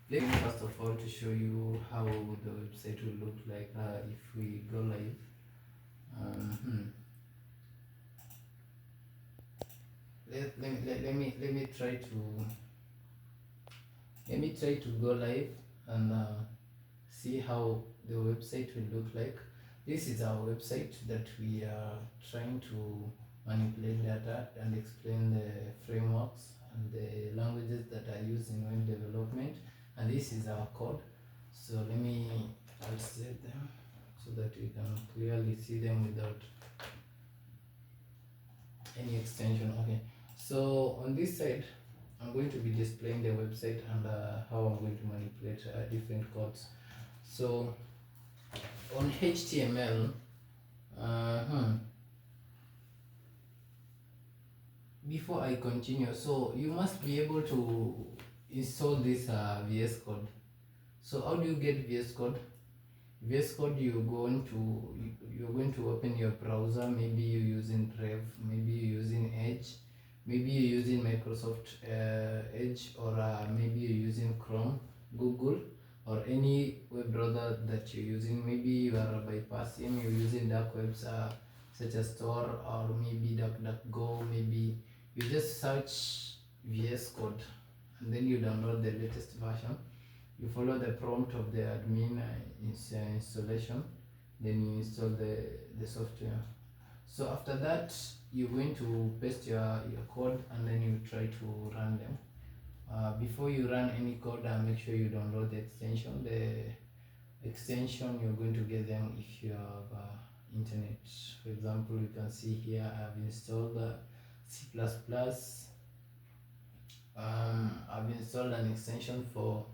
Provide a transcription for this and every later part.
Let me first of all to show you how the website will look like if we go live. Um, let me try to go live and see how the website will look like. This is our website that we are trying to manipulate data and explain the frameworks and the languages that are used in web development, and this is our code. So I'll set them so that you can clearly see them without any extension. Okay, so on this side I'm going to be displaying the website and how I'm going to manipulate different codes. So on HTML, before I continue, so you must be able to install this VS Code. So how do you get VS Code? VS Code, you're going to open your browser. Maybe you're using Brave, maybe you're using Edge, maybe you're using Microsoft Edge, or maybe you're using Chrome, Google, or any web browser that you're using. Maybe you are bypassing, you're using dark webs such as Tor or maybe DuckDuckGo. Maybe you just search VS Code and then you download the latest version. You follow the prompt of the admin installation, then you install the software. So after that, you're going to paste your code and then you try to run them. Before you run any code, make sure you download the extension. The extension, you're going to get them if you have internet. For example, you can see here I've installed C++. I've installed an extension for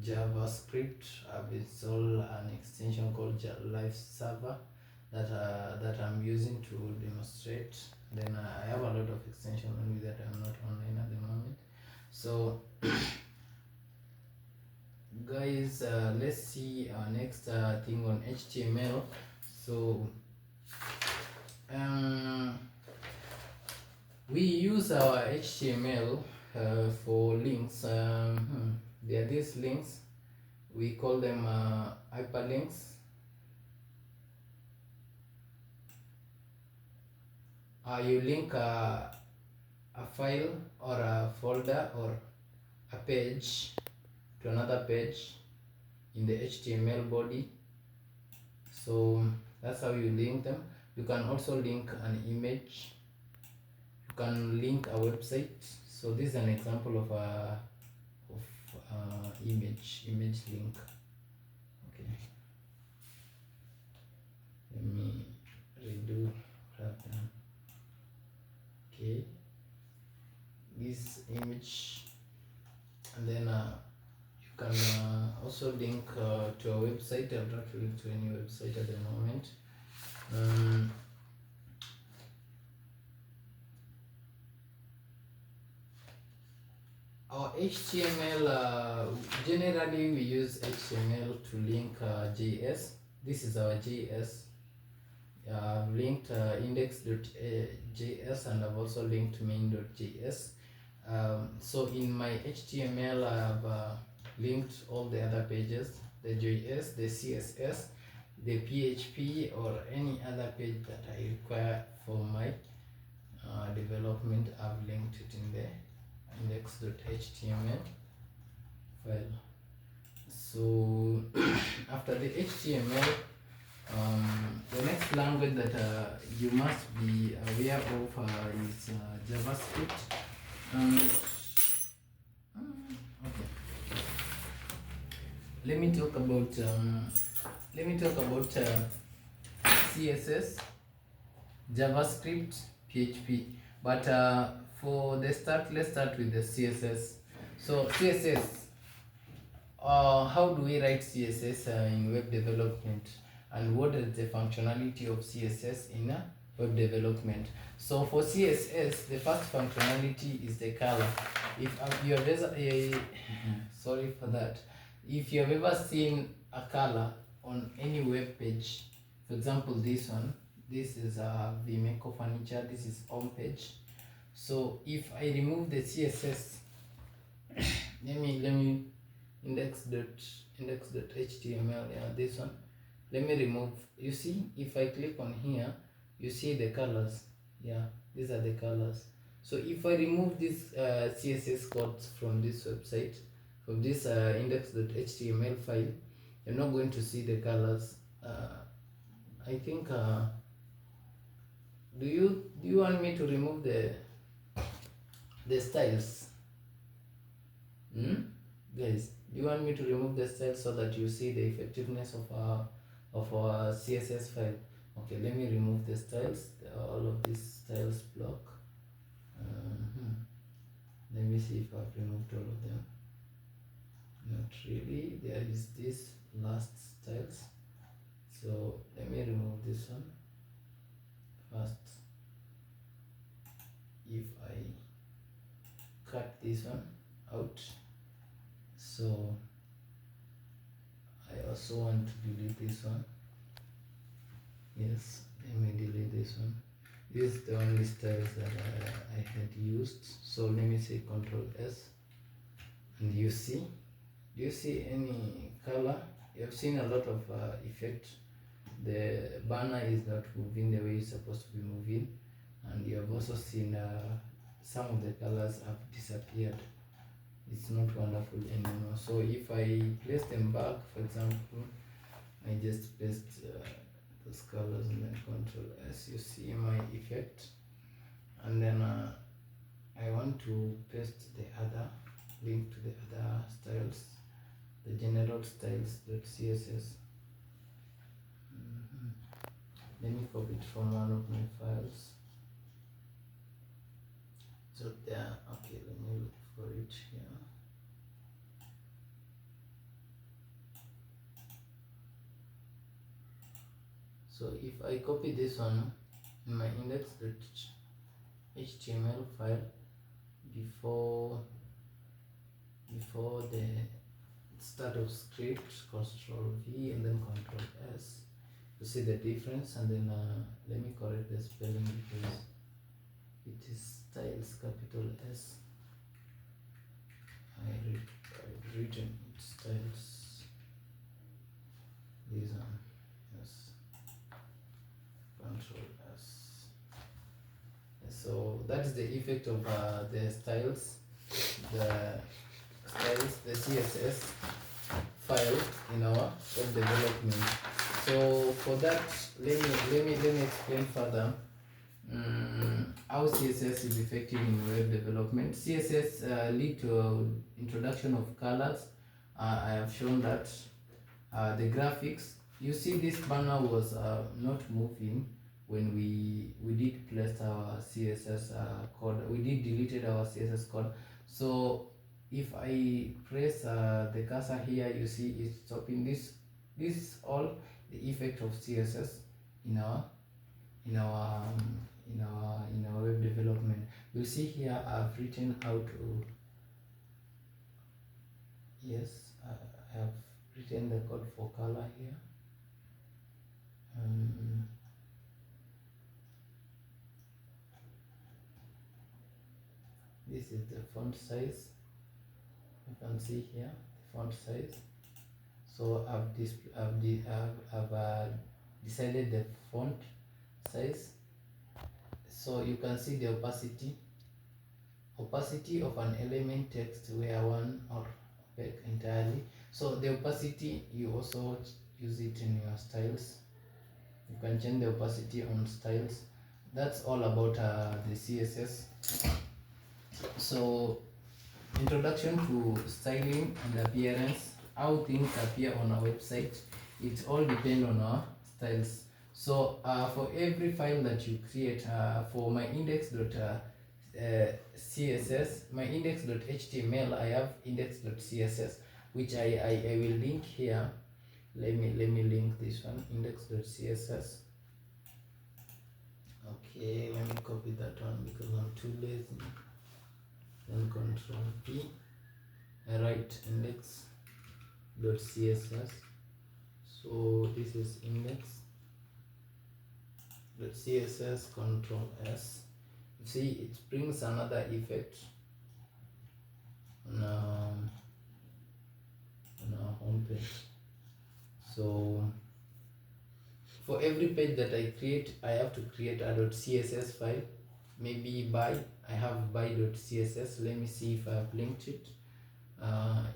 JavaScript. I've installed an extension called Live Server that I'm using to demonstrate. Then I have a lot of extensions, only that I'm not online at the moment. So guys, let's see our next thing on HTML. So we use our HTML for links. There are these links, we call them hyperlinks. You link a file or a folder or a page to another page in the HTML body. So that's how you link them. You can also link an image. You can link a website. So this is an example of image link. Okay, let me redo that. Okay, this image, and then you can also link to a website. I'm not link to any website at the moment. Our HTML, generally we use HTML to link JS. This is our JS. I've linked index.js and I've also linked main.js. So in my HTML, I have linked all the other pages, the JS, the CSS, the PHP, or any other page that I require for my development. I've linked it in the index.html file. So after the HTML, the next language that you must be aware of is JavaScript. Okay. Let me talk about CSS, JavaScript, PHP. But for the start, let's start with the CSS. So CSS, how do we write CSS in web development, and what is the functionality of CSS in web development? So for CSS, the first functionality is the color. If you have ever, sorry for that. If you have ever seen a color on any web page, for example, this one, this is Vimeko furniture. This is home page. So if I remove the CSS let me index.html, yeah, this one. Let me remove. You see, if I click on here, you see the colors. Yeah, these are the colors. So if I remove this css codes from this website, from this index.html file, you're not going to see the colors. I think do you want me to remove the styles? Guys, do you want me to remove the styles so that you see the effectiveness of our css file? Okay, let me remove the styles, all of these styles block. Let me see if I've removed all of them. Not really. There is this last styles, so let me remove this one first. If I cut this one out, so I also want to delete this one. Yes, let me delete this one. This is the only styles that I had used. So let me say Control S, and you see, do you see any color? You have seen a lot of effect. The banner is not moving the way it's supposed to be moving, and you have also seen some of the colors have disappeared. It's not wonderful anymore. So if I place them back, for example, I just paste those colors and then Control S, you see my effect, and then I want to paste the other link to the other styles, the general styles.css. Let me copy it from one of my files. So there, okay, let me look for it here. So if I copy this one in my index.html file before the start of script, Control V and then Control S, to see the difference. And then let me correct the spelling because it is styles, capital S. I've written it styles. These one, yes. Control S. So that is the effect of the styles, the CSS file in our web development. So for that, let me explain further how CSS is effective in web development. CSS lead to introduction of colors. I have shown that. The graphics, you see this banner was not moving when we did place our CSS code. We did deleted our CSS code. So if I press the cursor here, you see it's stopping. This is all the effect of CSS in our web development. You'll see here I've written how to, yes, I have written the code for color here. This is the font size. You can see here the font size. So I've decided the font size. So you can see the opacity of an element text where one or opaque entirely. So the opacity, you also use it in your styles. You can change the opacity on styles. That's all about the CSS. So introduction to styling and appearance, how things appear on our website, it all depends on our styles. So for every file that you create, for my index.css, my index.html, I have index.css, which I will link here. Let me link this one, index.css. Okay, let me copy that one because I'm too lazy. Then Control P, I write index.css. So this is index.css, Control S. You see, it brings another effect. for every page that I create, I have to create a .css file. Maybe by, I have by.css. Let me see if I have linked it.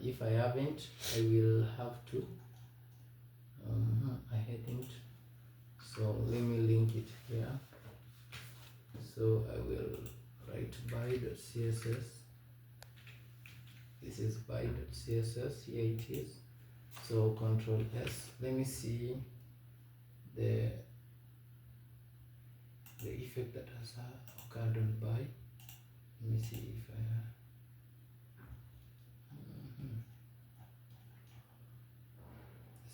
If I haven't, I will have to. I hadn't, so let me link it here. So I will write by.css. This is by.css. Here it is. So Control S. Let me see the effect that has occurred on by. Let me see if I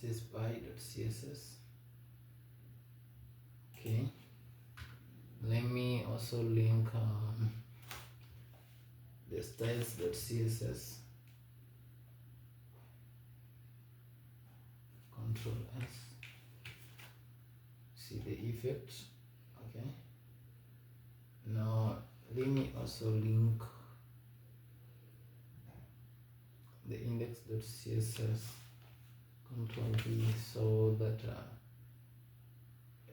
this is by.css. Okay, let me also link the styles.css. Control S. See the effect. Okay, now let me also link the index.css. Control V, so that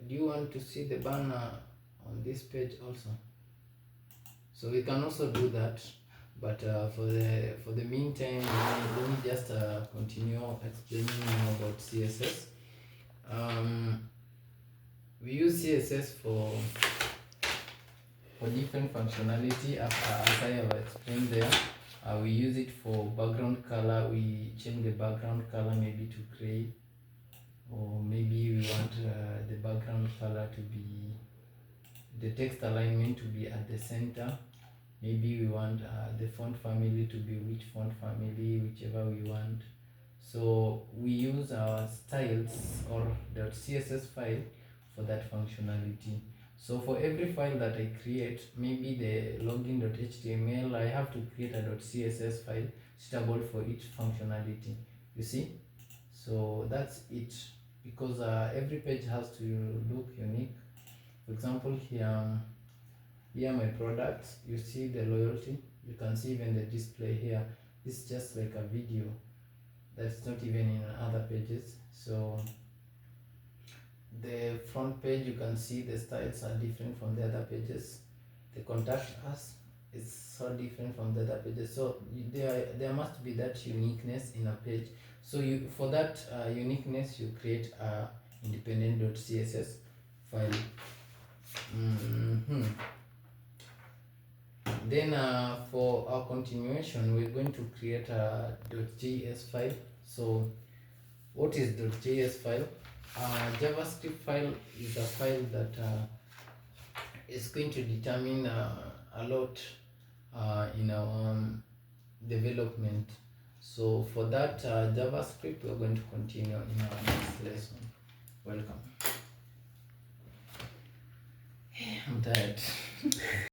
do you want to see the banner on this page also? So we can also do that, but for the meantime, let me just continue explaining more about CSS. We use CSS for different functionality, as I have explained there. We use it for background color. We change the background color maybe to gray, or maybe we want the background color to be, the text alignment to be at the center. Maybe we want the font family to be which font family, whichever we want. So we use our styles or .css file for that functionality. So for every file that I create, maybe the login.html, I have to create a .css file suitable for each functionality. You see? So that's it, because every page has to look unique. For example, here my products, you see the loyalty, you can see even the display here. It's just like a video that's not even in other pages. So the front page, you can see the styles are different from the other pages. The contact us is so different from the other pages. So there must be that uniqueness in a page. So you, for that uniqueness, you create a independent .css file. Then for our continuation, we're going to create a .js file. So what is .js file? JavaScript file is a file that is going to determine a lot in our development. So for that JavaScript, we're going to continue in our next lesson. Welcome. I'm tired.